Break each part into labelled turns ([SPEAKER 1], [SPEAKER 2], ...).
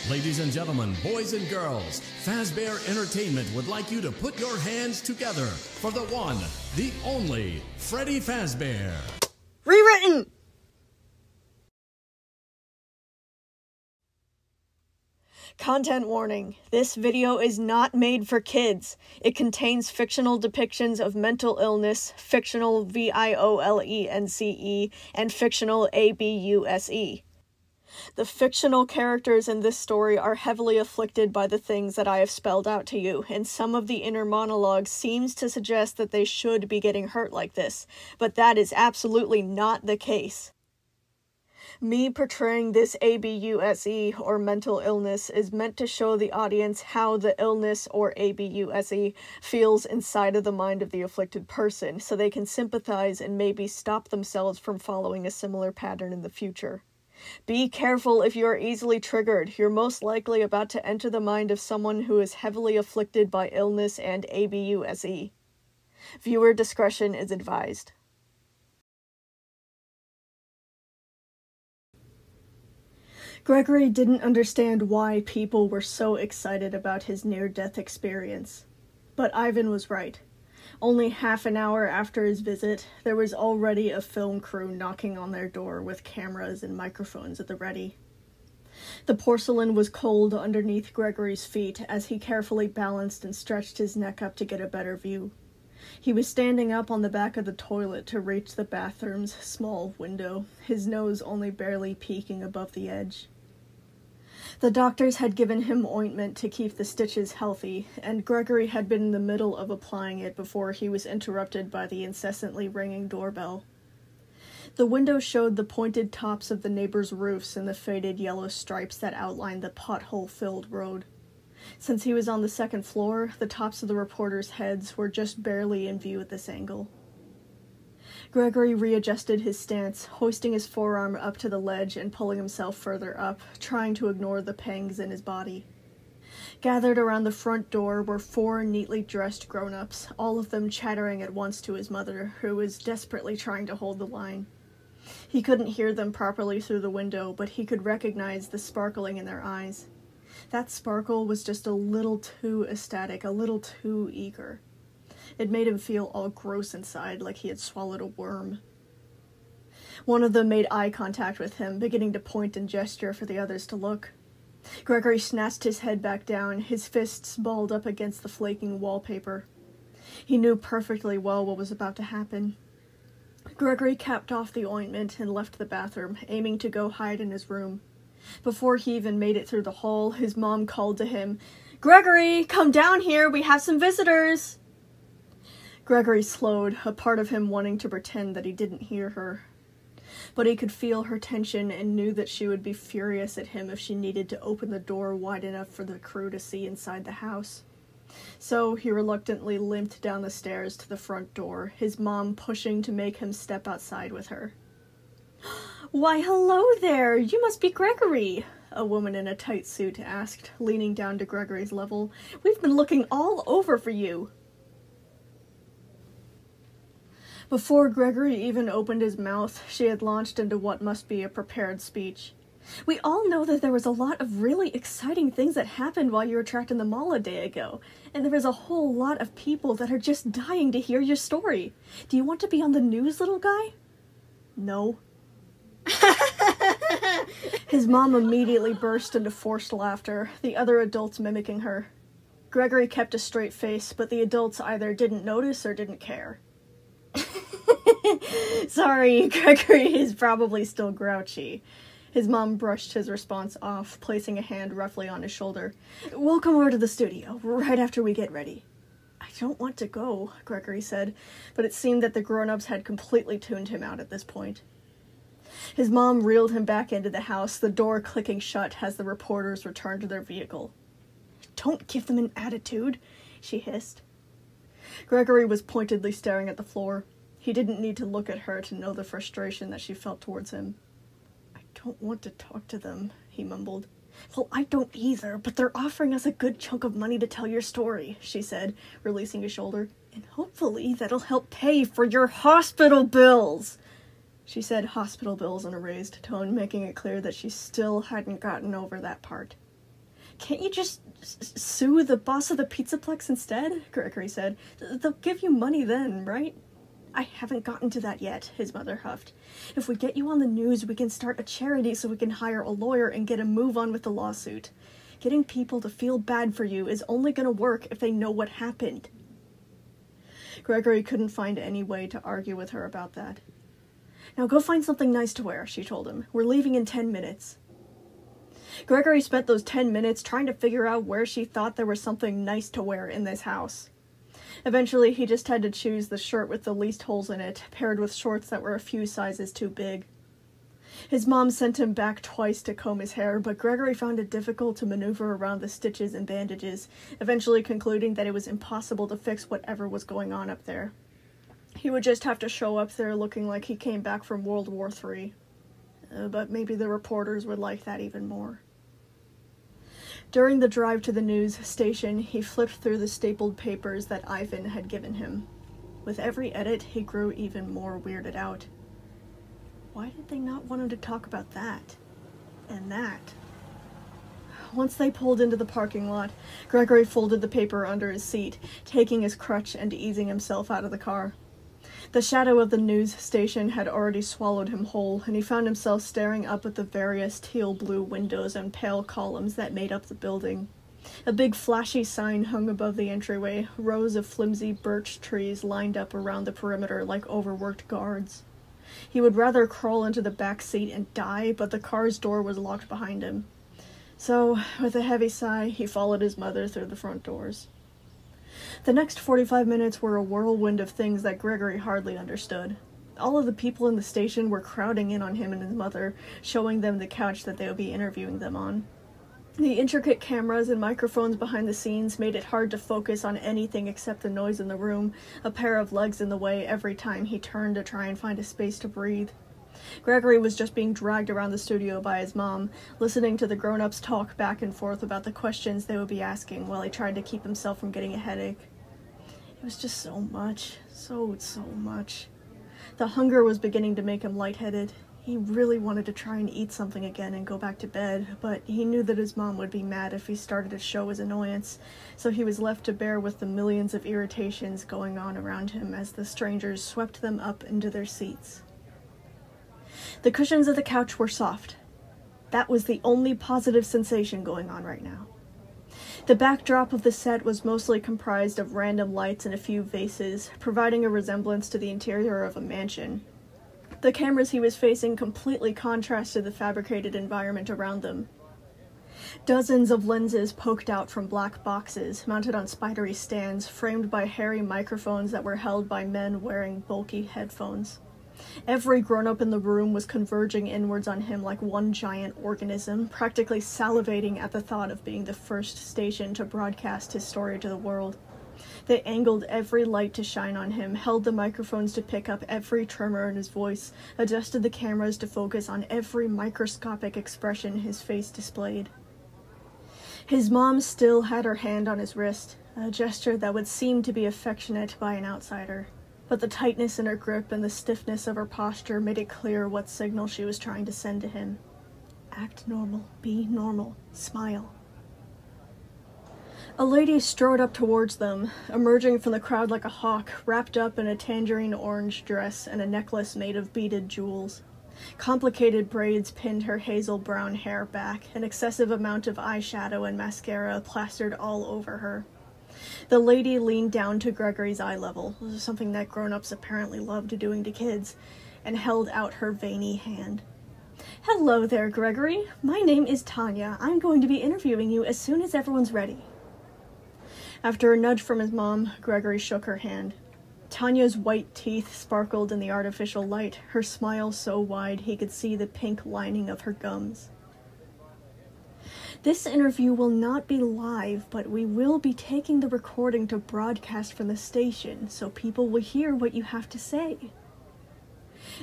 [SPEAKER 1] Ladies and gentlemen, boys and girls, Fazbear Entertainment would like you to put your hands together for the one, the only, Freddy Fazbear.
[SPEAKER 2] Rewritten! Content warning. This video is not made for kids. It contains fictional depictions of mental illness, fictional violence, and fictional abuse. The fictional characters in this story are heavily afflicted by the things that I have spelled out to you, and some of the inner monologue seems to suggest that they should be getting hurt like this, but that is absolutely not the case. Me portraying this abuse or mental illness is meant to show the audience how the illness or abuse feels inside of the mind of the afflicted person, so they can sympathize and maybe stop themselves from following a similar pattern in the future. Be careful if you are easily triggered. You're most likely about to enter the mind of someone who is heavily afflicted by illness and abuse. Viewer discretion is advised. Gregory didn't understand why people were so excited about his near-death experience. But Ivan was right. Only half an hour after his visit, there was already a film crew knocking on their door with cameras and microphones at the ready. The porcelain was cold underneath Gregory's feet as he carefully balanced and stretched his neck up to get a better view. He was standing up on the back of the toilet to reach the bathroom's small window, his nose only barely peeking above the edge. The doctors had given him ointment to keep the stitches healthy, and Gregory had been in the middle of applying it before he was interrupted by the incessantly ringing doorbell. The window showed the pointed tops of the neighbors' roofs and the faded yellow stripes that outlined the pothole-filled road. Since he was on the second floor, the tops of the reporters' heads were just barely in view at this angle. Gregory readjusted his stance, hoisting his forearm up to the ledge and pulling himself further up, trying to ignore the pangs in his body. Gathered around the front door were 4 neatly dressed grown-ups, all of them chattering at once to his mother, who was desperately trying to hold the line. He couldn't hear them properly through the window, but he could recognize the sparkling in their eyes. That sparkle was just a little too ecstatic, a little too eager. It made him feel all gross inside, like he had swallowed a worm. One of them made eye contact with him, beginning to point and gesture for the others to look. Gregory snatched his head back down, his fists balled up against the flaking wallpaper. He knew perfectly well what was about to happen. Gregory capped off the ointment and left the bathroom, aiming to go hide in his room. Before he even made it through the hall, his mom called to him, "Gregory, come down here, we have some visitors!" Gregory slowed, a part of him wanting to pretend that he didn't hear her. But he could feel her tension and knew that she would be furious at him if she needed to open the door wide enough for the crew to see inside the house. So he reluctantly limped down the stairs to the front door, his mom pushing to make him step outside with her. "Why, hello there! You must be Gregory!" a woman in a tight suit asked, leaning down to Gregory's level. "We've been looking all over for you!" Before Gregory even opened his mouth, she had launched into what must be a prepared speech. "We all know that there was a lot of really exciting things that happened while you were trapped in the mall a day ago, and there is a whole lot of people that are just dying to hear your story. Do you want to be on the news, little guy?" "No." His mom immediately burst into forced laughter, the other adults mimicking her. Gregory kept a straight face, but the adults either didn't notice or didn't care. "Sorry, Gregory is probably still grouchy." His mom brushed his response off, placing a hand roughly on his shoulder. "We'll come over to the studio, right after we get ready." "I don't want to go," Gregory said, but it seemed that the grown-ups had completely tuned him out at this point. His mom reeled him back into the house, the door clicking shut as the reporters returned to their vehicle. "Don't give them an attitude," she hissed. Gregory was pointedly staring at the floor. He didn't need to look at her to know the frustration that she felt towards him. "I don't want to talk to them," he mumbled. "Well, I don't either, but they're offering us a good chunk of money to tell your story," she said, releasing his shoulder. "And hopefully that'll help pay for your hospital bills." She said hospital bills in a raised tone, making it clear that she still hadn't gotten over that part. Can't you just sue the boss of the Pizzaplex instead? Gregory said. They'll give you money then, right? I haven't gotten to that yet, his mother huffed. If we get you on the news, we can start a charity so we can hire a lawyer and get a move on with the lawsuit. Getting people to feel bad for you is only going to work if they know what happened. Gregory couldn't find any way to argue with her about that. Now go find something nice to wear, she told him. We're leaving in 10 minutes. Gregory spent those 10 minutes trying to figure out where she thought there was something nice to wear in this house. Eventually, he just had to choose the shirt with the least holes in it, paired with shorts that were a few sizes too big. His mom sent him back twice to comb his hair, but Gregory found it difficult to maneuver around the stitches and bandages, eventually concluding that it was impossible to fix whatever was going on up there. He would just have to show up there looking like he came back from World War III. But maybe the reporters would like that even more. During the drive to the news station, he flipped through the stapled papers that Ivan had given him. With every edit, he grew even more weirded out. Why did they not want him to talk about that? And that? Once they pulled into the parking lot, Gregory folded the paper under his seat, taking his crutch and easing himself out of the car. The shadow of the news station had already swallowed him whole, and he found himself staring up at the various teal-blue windows and pale columns that made up the building. A big flashy sign hung above the entryway, rows of flimsy birch trees lined up around the perimeter like overworked guards. He would rather crawl into the back seat and die, but the car's door was locked behind him. So, with a heavy sigh, he followed his mother through the front doors. The next 45 minutes were a whirlwind of things that Gregory hardly understood. All of the people in the station were crowding in on him and his mother, showing them the couch that they would be interviewing them on. The intricate cameras and microphones behind the scenes made it hard to focus on anything except the noise in the room, a pair of legs in the way every time he turned to try and find a space to breathe. Gregory was just being dragged around the studio by his mom, listening to the grown-ups talk back and forth about the questions they would be asking while he tried to keep himself from getting a headache. It was just so much. So much. The hunger was beginning to make him lightheaded. He really wanted to try and eat something again and go back to bed, but he knew that his mom would be mad if he started to show his annoyance, so he was left to bear with the millions of irritations going on around him as the strangers swept them up into their seats. The cushions of the couch were soft. That was the only positive sensation going on right now. The backdrop of the set was mostly comprised of random lights and a few vases, providing a resemblance to the interior of a mansion. The cameras he was facing completely contrasted the fabricated environment around them. Dozens of lenses poked out from black boxes, mounted on spidery stands, framed by hairy microphones that were held by men wearing bulky headphones. Every grown-up in the room was converging inwards on him like one giant organism, practically salivating at the thought of being the first station to broadcast his story to the world. They angled every light to shine on him, held the microphones to pick up every tremor in his voice, adjusted the cameras to focus on every microscopic expression his face displayed. His mom still had her hand on his wrist, a gesture that would seem to be affectionate by an outsider. But the tightness in her grip and the stiffness of her posture made it clear what signal she was trying to send to him. Act normal, be normal, smile. A lady strode up towards them, emerging from the crowd like a hawk, wrapped up in a tangerine orange dress and a necklace made of beaded jewels. Complicated braids pinned her hazel brown hair back, an excessive amount of eyeshadow and mascara plastered all over her. The lady leaned down to Gregory's eye level, something that grown-ups apparently loved doing to kids, and held out her veiny hand. Hello there, Gregory. My name is Tanya. I'm going to be interviewing you as soon as everyone's ready. After a nudge from his mom, Gregory shook her hand. Tanya's white teeth sparkled in the artificial light, her smile so wide he could see the pink lining of her gums. This interview will not be live, but we will be taking the recording to broadcast from the station, so people will hear what you have to say.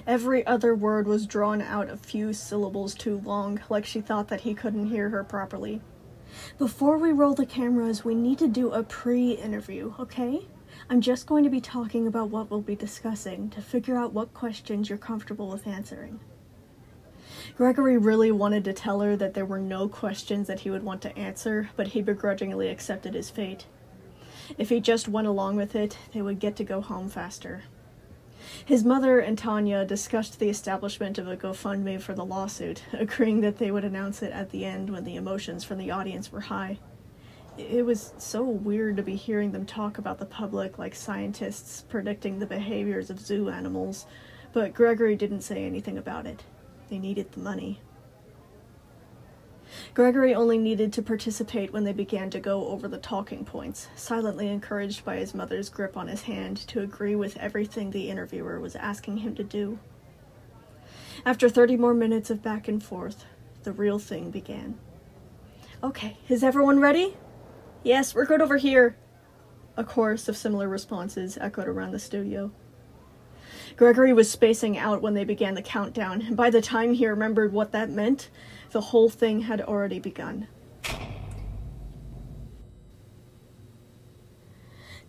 [SPEAKER 2] Every other word was drawn out a few syllables too long, like she thought that he couldn't hear her properly. Before we roll the cameras, we need to do a pre-interview, okay? I'm just going to be talking about what we'll be discussing to figure out what questions you're comfortable with answering. Gregory really wanted to tell her that there were no questions that he would want to answer, but he begrudgingly accepted his fate. If he just went along with it, they would get to go home faster. His mother and Tanya discussed the establishment of a GoFundMe for the lawsuit, agreeing that they would announce it at the end when the emotions from the audience were high. It was so weird to be hearing them talk about the public like scientists predicting the behaviors of zoo animals, but Gregory didn't say anything about it. They needed the money. Gregory only needed to participate when they began to go over the talking points, silently encouraged by his mother's grip on his hand to agree with everything the interviewer was asking him to do. After 30 more minutes of back and forth, the real thing began. "Okay, is everyone ready?" "Yes, we're good over here." A chorus of similar responses echoed around the studio. Gregory was spacing out when they began the countdown, and by the time he remembered what that meant, the whole thing had already begun.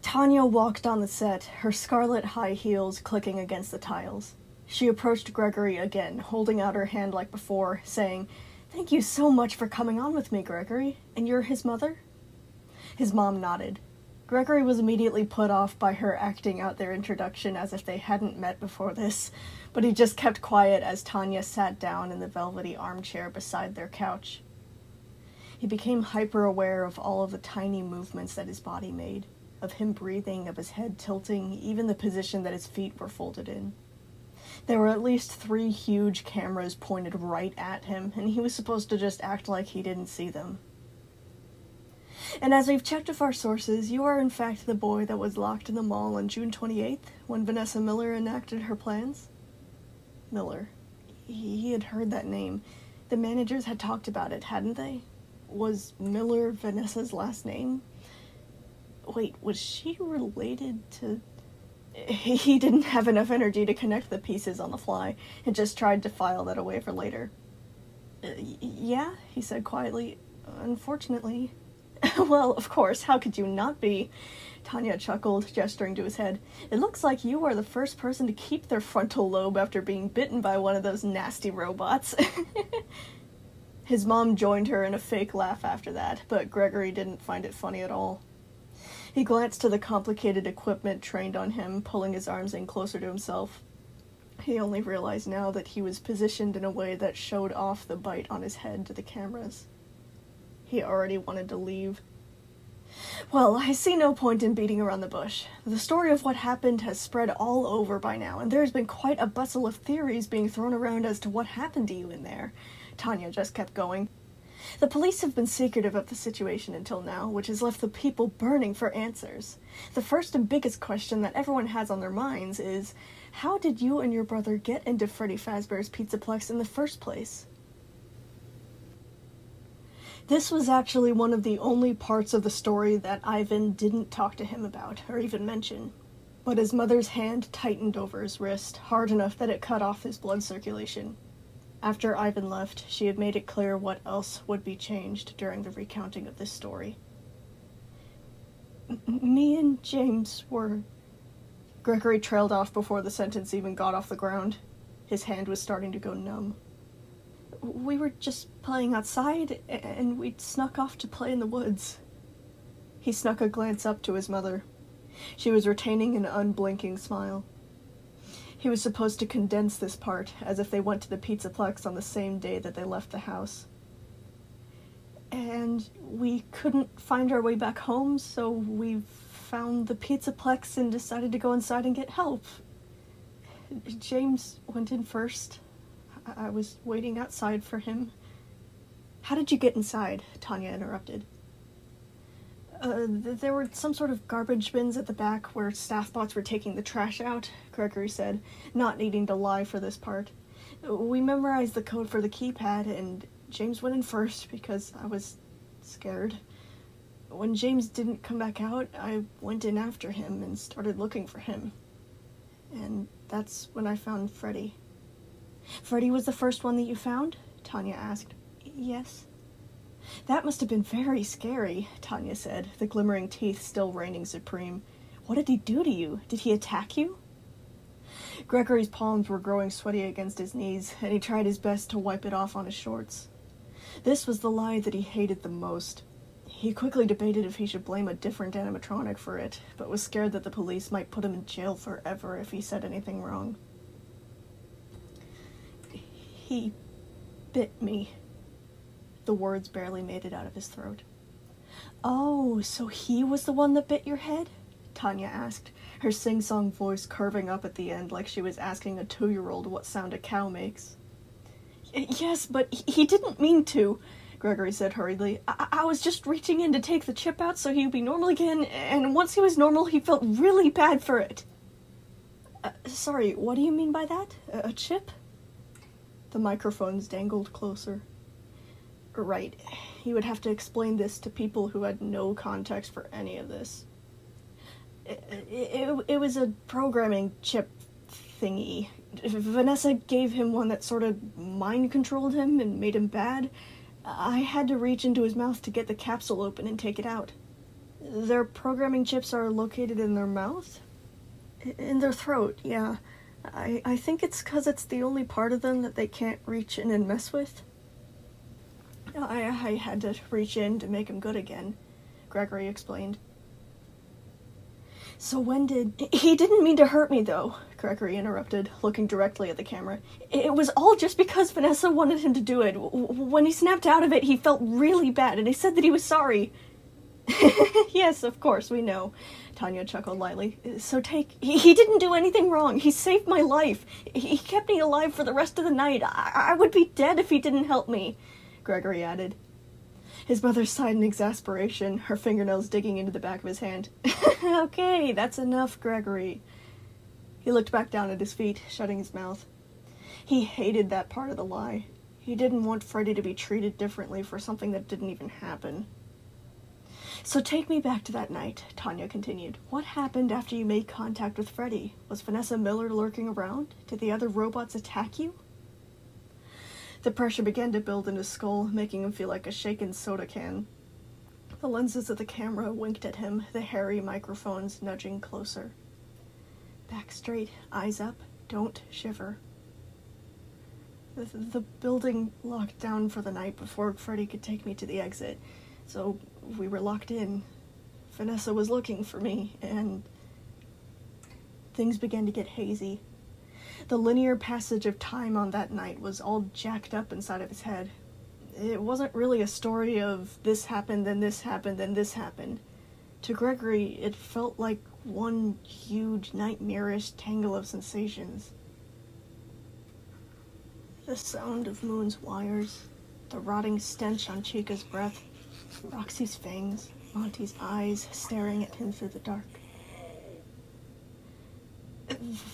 [SPEAKER 2] Tanya walked on the set, her scarlet high heels clicking against the tiles. She approached Gregory again, holding out her hand like before, saying, "Thank you so much for coming on with me, Gregory. And you're his mother?" His mom nodded. Gregory was immediately put off by her acting out their introduction as if they hadn't met before this, but he just kept quiet as Tanya sat down in the velvety armchair beside their couch. He became hyper-aware of all of the tiny movements that his body made, of him breathing, of his head tilting, even the position that his feet were folded in. There were at least 3 huge cameras pointed right at him, and he was supposed to just act like he didn't see them. "And as we've checked with our sources, you are in fact the boy that was locked in the mall on June 28th, when Vanessa Miller enacted her plans?" Miller. He had heard that name. The managers had talked about it, hadn't they? Was Miller Vanessa's last name? Wait, was she related to... He didn't have enough energy to connect the pieces on the fly, and just tried to file that away for later. Yeah, he said quietly. "Unfortunately." "Well, of course, how could you not be?" Tanya chuckled, gesturing to his head. "It looks like you are the first person to keep their frontal lobe after being bitten by one of those nasty robots." His mom joined her in a fake laugh after that, but Gregory didn't find it funny at all. He glanced to the complicated equipment trained on him, pulling his arms in closer to himself. He only realized now that he was positioned in a way that showed off the bite on his head to the cameras. He already wanted to leave. "Well, I see no point in beating around the bush. The story of what happened has spread all over by now, and there's been quite a bustle of theories being thrown around as to what happened to you in there." Tanya just kept going. "The police have been secretive of the situation until now, which has left the people burning for answers. The first and biggest question that everyone has on their minds is, how did you and your brother get into Freddy Fazbear's Pizzaplex in the first place?" This was actually one of the only parts of the story that Ivan didn't talk to him about, or even mention. But his mother's hand tightened over his wrist, hard enough that it cut off his blood circulation. After Ivan left, she had made it clear what else would be changed during the recounting of this story. "Me and James were..." Gregory trailed off before the sentence even got off the ground. His hand was starting to go numb. "We were just playing outside, and we'd snuck off to play in the woods." He snuck a glance up to his mother. She was retaining an unblinking smile. He was supposed to condense this part, as if they went to the Pizzaplex on the same day that they left the house. "And we couldn't find our way back home, so we found the Pizzaplex and decided to go inside and get help. James went in first. I was waiting outside for him." "How did you get inside?" Tanya interrupted. There were some sort of garbage bins at the back where staff bots were taking the trash out," Gregory said, not needing to lie for this part. "We memorized the code for the keypad, and James went in first because I was scared. When James didn't come back out, I went in after him and started looking for him. And that's when I found Freddy." "Freddy was the first one that you found?" Tanya asked. "Yes." "That must have been very scary," Tanya said, the glimmering teeth still reigning supreme. "What did he do to you? Did he attack you?" Gregory's palms were growing sweaty against his knees, and he tried his best to wipe it off on his shorts. This was the lie that he hated the most. He quickly debated if he should blame a different animatronic for it, but was scared that the police might put him in jail forever if he said anything wrong. He bit me. The words barely made it out of his throat. Oh, so he was the one that bit your head? Tanya asked, her sing-song voice curving up at the end like she was asking a 2-year-old what sound a cow makes. Yes, but he didn't mean to, Gregory said hurriedly. I was just reaching in to take the chip out so he would be normal again, and once he was normal, he felt really bad for it. Sorry, what do you mean by that? A chip? The microphones dangled closer. Right. He would have to explain this to people who had no context for any of this. It was a programming chip thingy. Vanessa gave him one that sort of mind-controlled him and made him bad. I had to reach into his mouth to get the capsule open and take it out. Their programming chips are located in their mouth? In their throat, yeah. I think it's 'cause it's the only part of them that they can't reach in and mess with. I had to reach in to make him good again, Gregory explained. So when did... He didn't mean to hurt me, though, Gregory interrupted, looking directly at the camera. It was all just because Vanessa wanted him to do it. When he snapped out of it, he felt really bad, and he said that he was sorry. Yes, of course, we know, Tanya chuckled lightly. So he didn't do anything wrong. He saved my life. He kept me alive for the rest of the night. I would be dead if he didn't help me, Gregory added. His mother sighed in exasperation, her fingernails digging into the back of his hand. Okay, that's enough, Gregory. He looked back down at his feet, shutting his mouth. He hated that part of the lie. He didn't want Freddy to be treated differently for something that didn't even happen. So take me back to that night, Tanya continued. What happened after you made contact with Freddy? Was Vanessa Miller lurking around? Did the other robots attack you? The pressure began to build in his skull, making him feel like a shaken soda can. The lenses of the camera winked at him, the hairy microphones nudging closer. Back straight, eyes up, don't shiver. The building locked down for the night before Freddy could take me to the exit, so we were locked in. Vanessa was looking for me, and things began to get hazy. The linear passage of time on that night was all jacked up inside of his head. It wasn't really a story of this happened, then this happened, then this happened. To Gregory, it felt like one huge, nightmarish tangle of sensations. The sound of Moon's wires, the rotting stench on Chica's breath, Roxy's fangs, Monty's eyes staring at him through the dark.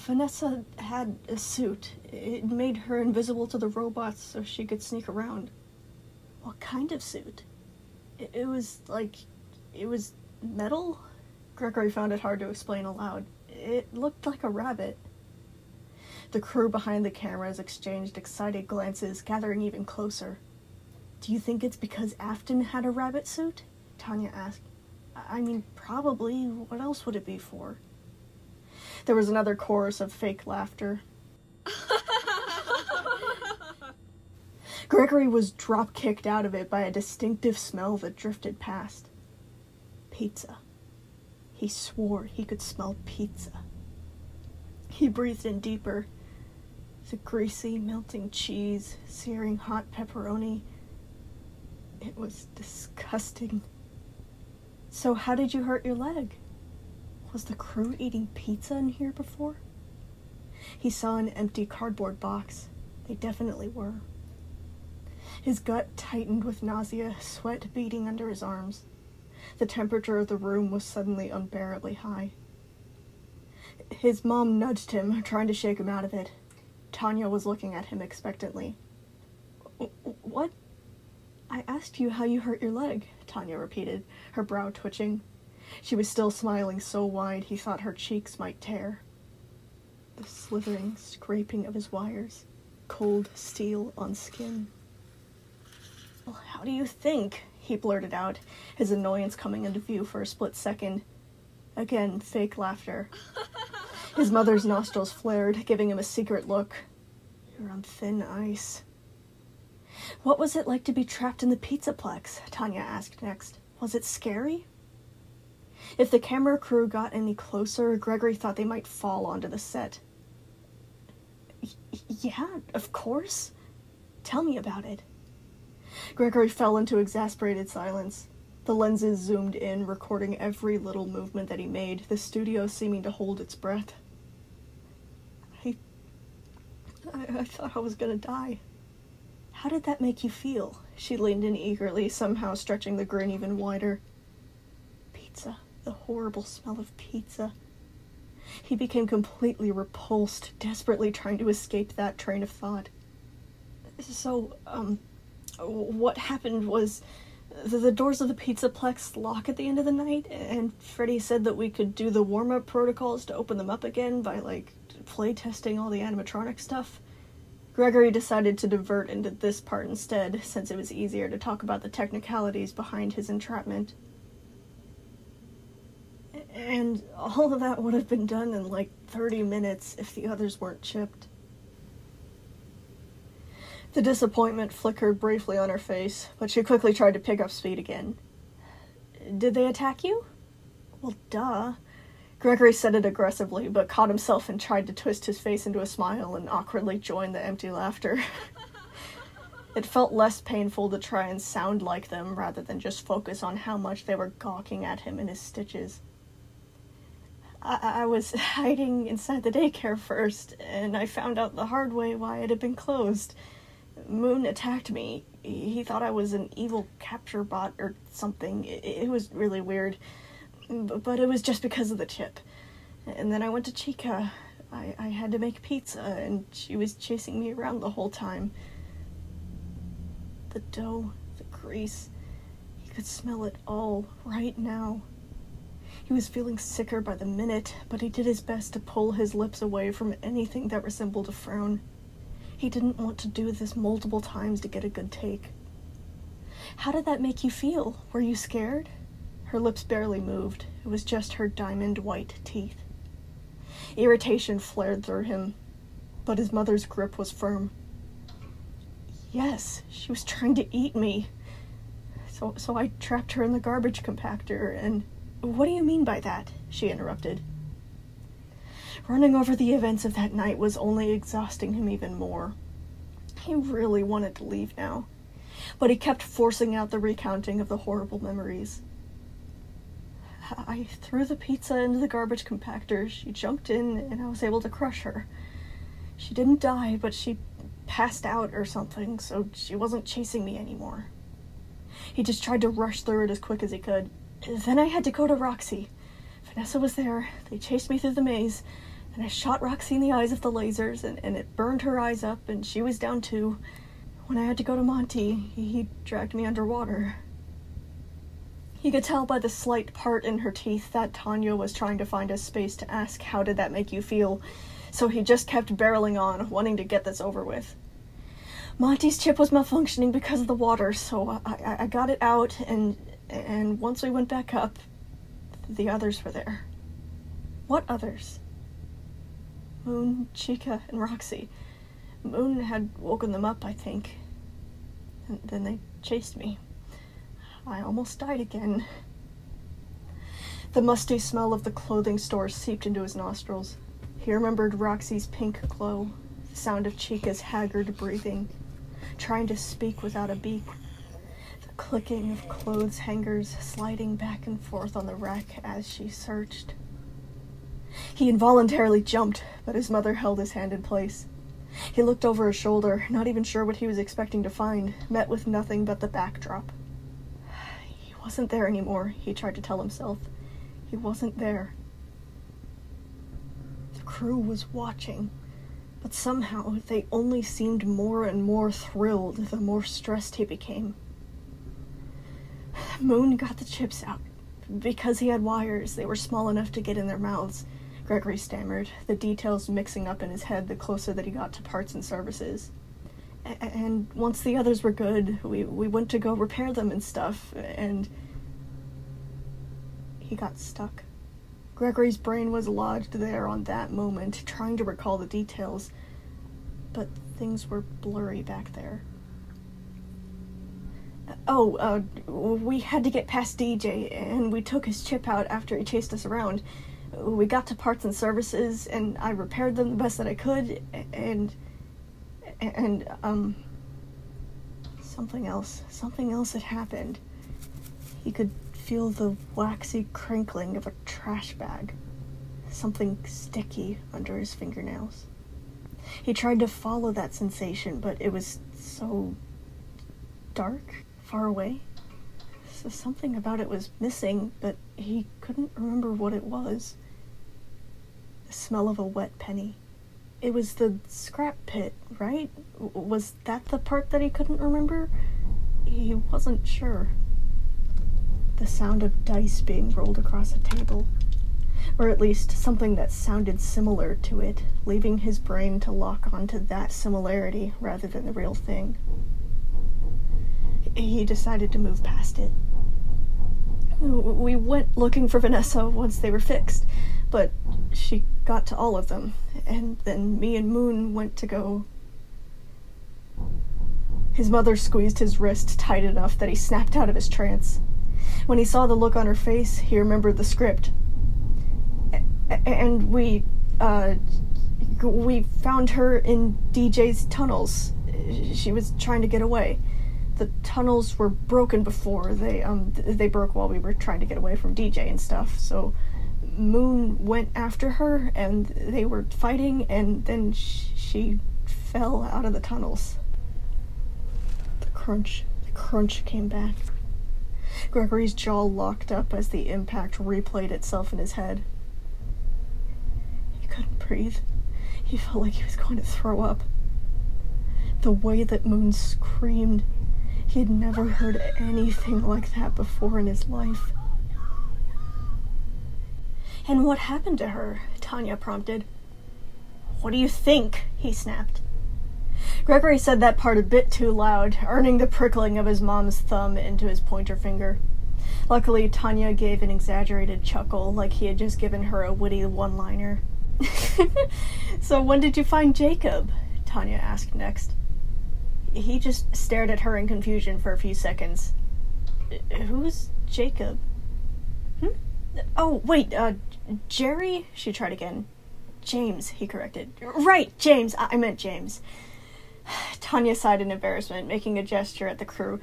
[SPEAKER 2] Vanessa had a suit. It made her invisible to the robots so she could sneak around. What kind of suit? It was metal? Gregory found it hard to explain aloud. It looked like a rabbit. The crew behind the cameras exchanged excited glances, gathering even closer. Do you think it's because Afton had a rabbit suit? Tanya asked. I mean, probably. What else would it be for? There was another chorus of fake laughter. Gregory was drop-kicked out of it by a distinctive smell that drifted past. Pizza. He swore he could smell pizza. He breathed in deeper. The greasy, melting cheese, searing hot pepperoni. It was disgusting. So how did you hurt your leg? Was the crew eating pizza in here before? He saw an empty cardboard box. They definitely were. His gut tightened with nausea, sweat beading under his arms. The temperature of the room was suddenly unbearably high. His mom nudged him, trying to shake him out of it. Tanya was looking at him expectantly. What? I asked you how you hurt your leg, Tanya repeated, her brow twitching. She was still smiling so wide he thought her cheeks might tear. The slithering scraping of his wires, cold steel on skin. Well, how do you think? He blurted out, his annoyance coming into view for a split second. Again, fake laughter. His mother's nostrils flared, giving him a secret look. You're on thin ice. What was it like to be trapped in the Pizzaplex? Tanya asked next. Was it scary? If the camera crew got any closer, Gregory thought they might fall onto the set. Yeah, of course. Tell me about it. Gregory fell into exasperated silence. The lenses zoomed in, recording every little movement that he made, the studio seeming to hold its breath. I thought I was gonna die. How did that make you feel? She leaned in eagerly, somehow stretching the grin even wider. Pizza. The horrible smell of pizza. He became completely repulsed, desperately trying to escape that train of thought. So, what happened was the doors of the Pizzaplex lock at the end of the night, and Freddie said that we could do the warm-up protocols to open them up again by, play testing all the animatronic stuff. Gregory decided to divert into this part instead, since it was easier to talk about the technicalities behind his entrapment. And all of that would have been done in 30 minutes if the others weren't chipped. The disappointment flickered briefly on her face, but she quickly tried to pick up speed again. Did they attack you? Well, duh. Gregory said it aggressively, but caught himself and tried to twist his face into a smile and awkwardly join the empty laughter. It felt less painful to try and sound like them rather than just focus on how much they were gawking at him in his stitches. I was hiding inside the daycare first, and I found out the hard way why it had been closed. Moon attacked me. He thought I was an evil capture bot or something. It was really weird. But it was just because of the chip. And then I went to Chica. I had to make pizza, and she was chasing me around the whole time. The dough, the grease. He could smell it all right now. He was feeling sicker by the minute, but he did his best to pull his lips away from anything that resembled a frown. He didn't want to do this multiple times to get a good take. How did that make you feel? Were you scared? Her lips barely moved. It was just her diamond white teeth. Irritation flared through him, but his mother's grip was firm. Yes, she was trying to eat me. So I trapped her in the garbage compactor, and... What do you mean by that? She interrupted. Running over the events of that night was only exhausting him even more. He really wanted to leave now, but he kept forcing out the recounting of the horrible memories. I threw the pizza into the garbage compactor. She jumped in, and I was able to crush her. She didn't die, but she passed out or something, so she wasn't chasing me anymore. He just tried to rush through it as quick as he could. Then I had to go to Roxy. Vanessa was there. They chased me through the maze, and I shot Roxy in the eyes with the lasers, and it burned her eyes up, and she was down too. When I had to go to Monty, he dragged me underwater. He could tell by the slight part in her teeth that Tanya was trying to find a space to ask, how did that make you feel? So he just kept barreling on, wanting to get this over with. Monty's chip was malfunctioning because of the water, so I got it out, and once we went back up, the others were there. What others? Moon, Chica, and Roxy. Moon had woken them up, I think. And then they chased me. I almost died again. The musty smell of the clothing store seeped into his nostrils. He remembered Roxy's pink glow, the sound of Chica's haggard breathing, trying to speak without a beak. Clicking of clothes hangers sliding back and forth on the rack as she searched. He involuntarily jumped, but his mother held his hand in place. He looked over his shoulder, not even sure what he was expecting to find, met with nothing but the backdrop. He wasn't there anymore, he tried to tell himself. He wasn't there. The crew was watching, but somehow they only seemed more and more thrilled the more stressed he became. Moon got the chips out. Because he had wires, they were small enough to get in their mouths, Gregory stammered, the details mixing up in his head the closer that he got to parts and services. And once the others were good, we went to go repair them and stuff, and... He got stuck. Gregory's brain was lodged there on that moment, trying to recall the details, but things were blurry back there. We had to get past DJ, and we took his chip out after he chased us around. We got to parts and services, and I repaired them the best that I could, and something else had happened. He could feel the waxy crinkling of a trash bag, something sticky under his fingernails. He tried to follow that sensation, but it was so dark, far away. So something about it was missing, but he couldn't remember what it was. The smell of a wet penny. It was the scrap pit, right? Was that the part that he couldn't remember? He wasn't sure. The sound of dice being rolled across a table. Or at least something that sounded similar to it, leaving his brain to lock onto that similarity rather than the real thing. He decided to move past it. We went looking for Vanessa once they were fixed, but she got to all of them, and then me and Moon went to go. His mother squeezed his wrist tight enough that he snapped out of his trance. When he saw the look on her face, he remembered the script. And we found her in DJ's tunnels. She was trying to get away. The tunnels were broken before. They broke while we were trying to get away from DJ and stuff, so Moon went after her, and they were fighting, and then she fell out of the tunnels. The crunch came back. Gregory's jaw locked up as the impact replayed itself in his head. He couldn't breathe. He felt like he was going to throw up. The way that Moon screamed, he had never heard anything like that before in his life. "And what happened to her?" Tanya prompted. "What do you think?" he snapped. Gregory said that part a bit too loud, earning the prickling of his mom's thumb into his pointer finger. Luckily, Tanya gave an exaggerated chuckle, like he had just given her a witty one-liner. "So when did you find Jacob?" Tanya asked next. He just stared at her in confusion for a few seconds. "Who's Jacob?" "Oh, wait, Jerry?" She tried again. "James," he corrected. "Right, James. I meant James." Tanya sighed in embarrassment, making a gesture at the crew.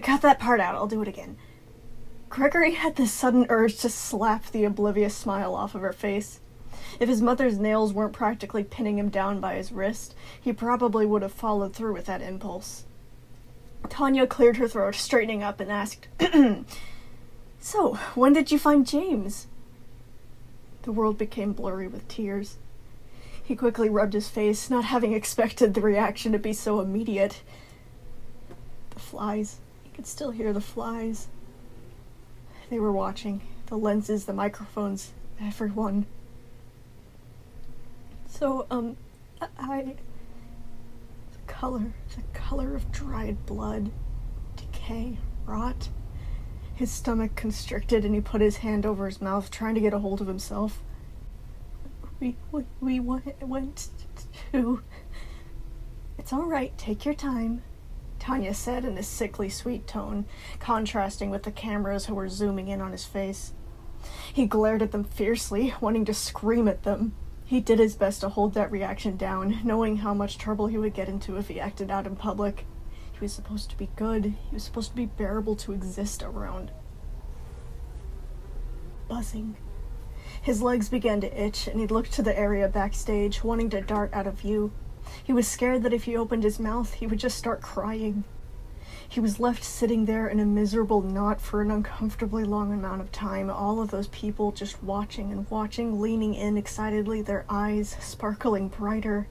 [SPEAKER 2] "Cut that part out, I'll do it again." Gregory had this sudden urge to slap the oblivious smile off of her face. If his mother's nails weren't practically pinning him down by his wrist, he probably would have followed through with that impulse. Tanya cleared her throat, straightening up, and asked, "So, when did you find James?" The world became blurry with tears. He quickly rubbed his face, not having expected the reaction to be so immediate. The flies. He could still hear the flies. They were watching. The lenses, the microphones, everyone. So, the color of dried blood, decay, rot. His stomach constricted and he put his hand over his mouth, trying to get a hold of himself. We went to... "It's all right, take your time," Tanya said in a sickly sweet tone, contrasting with the cameras who were zooming in on his face. He glared at them fiercely, wanting to scream at them. He did his best to hold that reaction down, knowing how much trouble he would get into if he acted out in public. He was supposed to be good. He was supposed to be bearable to exist around. Buzzing. His legs began to itch, and he looked to the area backstage, wanting to dart out of view. He was scared that if he opened his mouth, he would just start crying. He was left sitting there in a miserable knot for an uncomfortably long amount of time, all of those people just watching and watching, leaning in excitedly, their eyes sparkling brighter.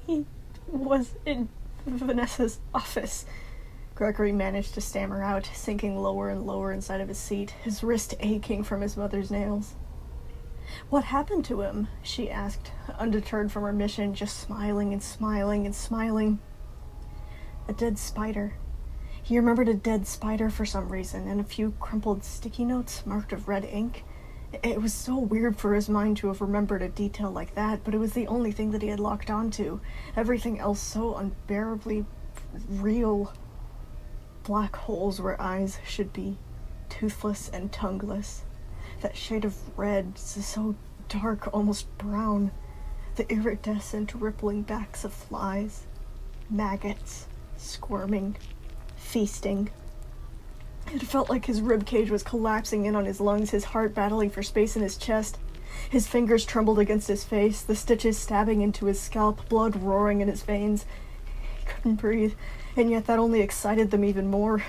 [SPEAKER 2] He was in Vanessa's office. Gregory managed to stammer out, sinking lower and lower inside of his seat, his wrist aching from his mother's nails. "What happened to him?" she asked, undeterred from her mission, just smiling and smiling and smiling. "A dead spider. He remembered a dead spider for some reason, and a few crumpled sticky notes marked with red ink. It was so weird for his mind to have remembered a detail like that, but it was the only thing that he had locked onto. Everything else so unbearably real. Black holes where eyes should be, toothless and tongueless. That shade of red, so dark, almost brown. The iridescent, rippling backs of flies. Maggots, squirming, feasting. It felt like his ribcage was collapsing in on his lungs, his heart battling for space in his chest. His fingers trembled against his face, the stitches stabbing into his scalp, blood roaring in his veins. He couldn't breathe, and yet that only excited them even more.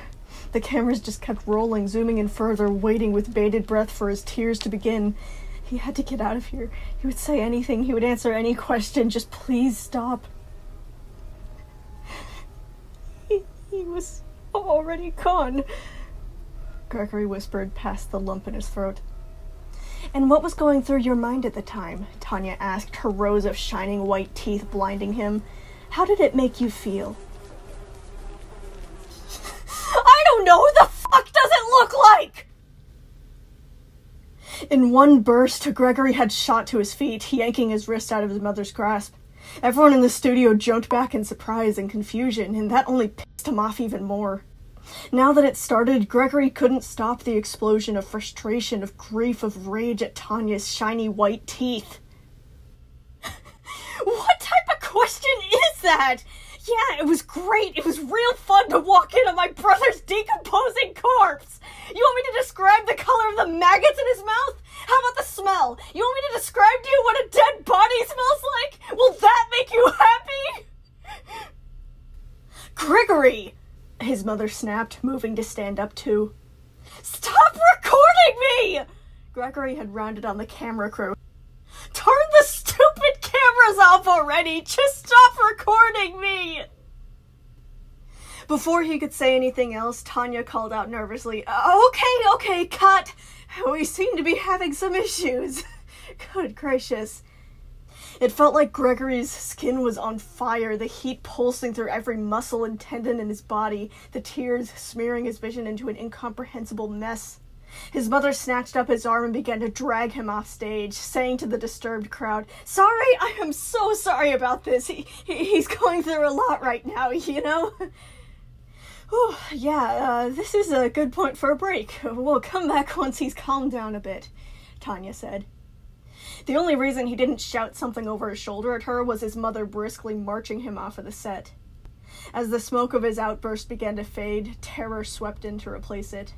[SPEAKER 2] The cameras just kept rolling, zooming in further, waiting with bated breath for his tears to begin. He had to get out of here. He would say anything, he would answer any question, just please stop. He was already gone, Gregory whispered past the lump in his throat. And what was going through your mind at the time? Tanya asked, her rows of shining white teeth blinding him. How did it make you feel? I don't know! Who the fuck does it look like? In one burst, Gregory had shot to his feet, yanking his wrist out of his mother's grasp. Everyone in the studio jumped back in surprise and confusion, and that only pissed him off even more. Now that it started, Gregory couldn't stop the explosion of frustration, of grief, of rage at Tanya's shiny white teeth. What type of question is that? Yeah, it was great. It was real fun to walk into my brother's decomposing corpse. You want me to describe the color of the maggots in his mouth? How about the smell? You want me to describe to you what a dead body smells like? Will that make you happy? Gregory! His mother snapped, moving to stand up too. Stop recording me! Gregory had rounded on the camera crew. Turn the stupid cameras off already! Just stop recording me! Before he could say anything else, Tanya called out nervously, Okay, cut! We seem to be having some issues. Good gracious. It felt like Gregory's skin was on fire, the heat pulsing through every muscle and tendon in his body, the tears smearing his vision into an incomprehensible mess. His mother snatched up his arm and began to drag him off stage, saying to the disturbed crowd, Sorry, I am so sorry about this. He's going through a lot right now, you know? Oh, yeah, this is a good point for a break. We'll come back once he's calmed down a bit, Tanya said. The only reason he didn't shout something over his shoulder at her was his mother briskly marching him off of the set. As the smoke of his outburst began to fade, terror swept in to replace it.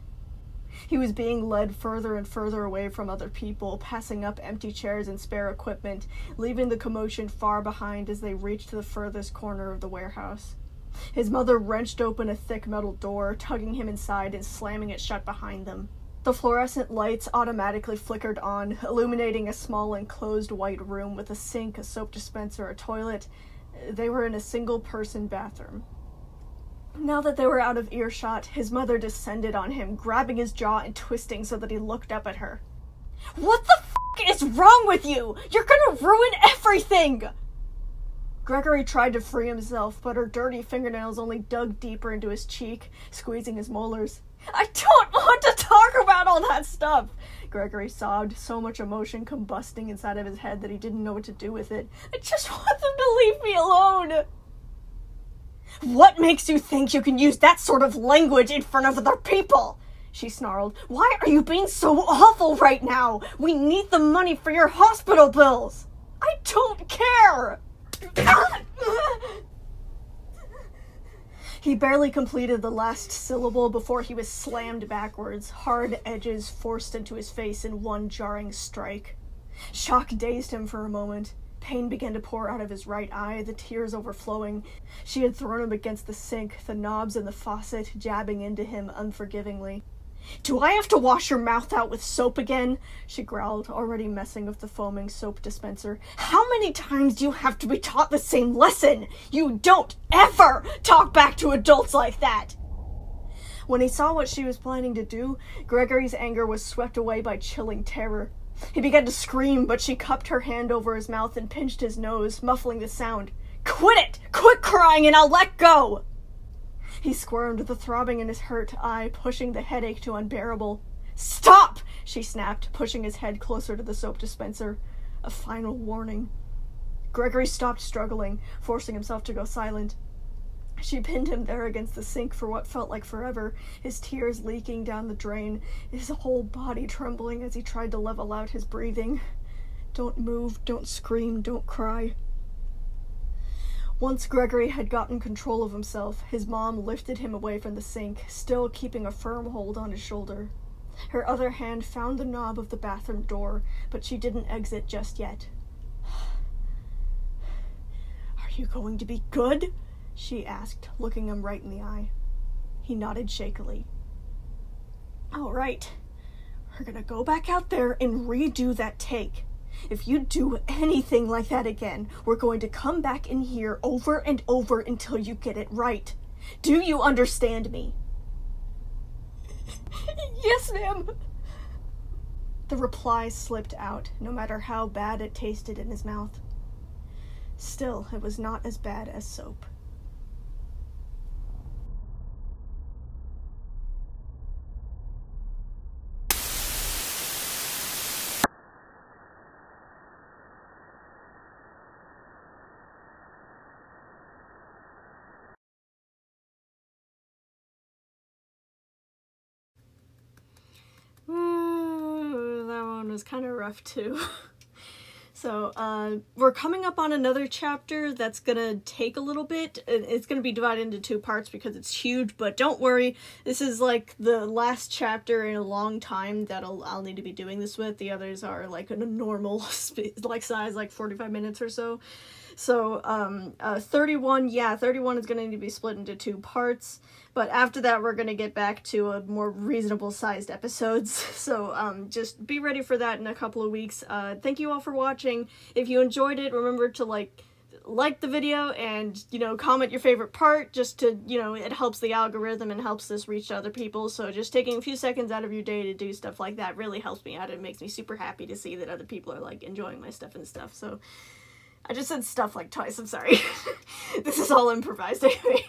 [SPEAKER 2] He was being led further and further away from other people, passing up empty chairs and spare equipment, leaving the commotion far behind as they reached the furthest corner of the warehouse. His mother wrenched open a thick metal door, tugging him inside and slamming it shut behind them. The fluorescent lights automatically flickered on, illuminating a small enclosed white room with a sink, a soap dispenser, a toilet. They were in a single-person bathroom. Now that they were out of earshot, his mother descended on him, grabbing his jaw and twisting so that he looked up at her. What the f*** is wrong with you? You're gonna ruin everything! Gregory tried to free himself, but her dirty fingernails only dug deeper into his cheek, squeezing his molars. I don't want to talk about all that stuff! Gregory sobbed, so much emotion combusting inside of his head that he didn't know what to do with it. I just want them to leave me alone! What makes you think you can use that sort of language in front of other people? She snarled. Why are you being so awful right now? We need the money for your hospital bills! I don't care! He barely completed the last syllable before he was slammed backwards, hard edges forced into his face in one jarring strike. Shock dazed him for a moment. Pain began to pour out of his right eye, the tears overflowing. She had thrown him against the sink, the knobs in the faucet jabbing into him unforgivingly. Do I have to wash your mouth out with soap again? She growled, already messing with the foaming soap dispenser. How many times do you have to be taught the same lesson? You don't ever talk back to adults like that! When he saw what she was planning to do, Gregory's anger was swept away by chilling terror. He began to scream, but she cupped her hand over his mouth and pinched his nose, muffling the sound. Quit it! Quit crying and I'll let go! He squirmed, the throbbing in his hurt eye pushing the headache to unbearable. "Stop!" she snapped, pushing his head closer to the soap dispenser. A final warning. Gregory stopped struggling, forcing himself to go silent. She pinned him there against the sink for what felt like forever, his tears leaking down the drain, his whole body trembling as he tried to level out his breathing. Don't move, don't scream, don't cry. Once Gregory had gotten control of himself, his mom lifted him away from the sink, still keeping a firm hold on his shoulder. Her other hand found the knob of the bathroom door, but she didn't exit just yet. "Are you going to be good?" she asked, looking him right in the eye. He nodded shakily. "All right. We're gonna go back out there and redo that take. If you do anything like that again, we're going to come back in here over and over until you get it right. Do you understand me?" "Yes, ma'am." The reply slipped out, no matter how bad it tasted in his mouth. Still, it was not as bad as soap. That one was kind of rough too. So, we're coming up on another chapter that's gonna take a little bit. It's gonna be divided into 2 parts because it's huge, but don't worry. This is like the last chapter in a long time that I'll need to be doing this with. The others are like in a normal size, like 45 minutes or so. So, 31 is gonna need to be split into 2 parts. But after that, we're going to get back to a more reasonable sized episodes. So just be ready for that in a couple of weeks. Thank you all for watching. If you enjoyed it, remember to like the video and, comment your favorite part just to, it helps the algorithm and helps this reach to other people. So just taking a few seconds out of your day to do stuff like that really helps me out. It makes me super happy to see that other people are like enjoying my stuff and stuff. So I just said stuff like twice, I'm sorry. This is all improvised anyway.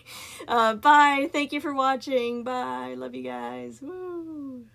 [SPEAKER 2] Bye. Thank you for watching. Bye. Love you guys. Woo.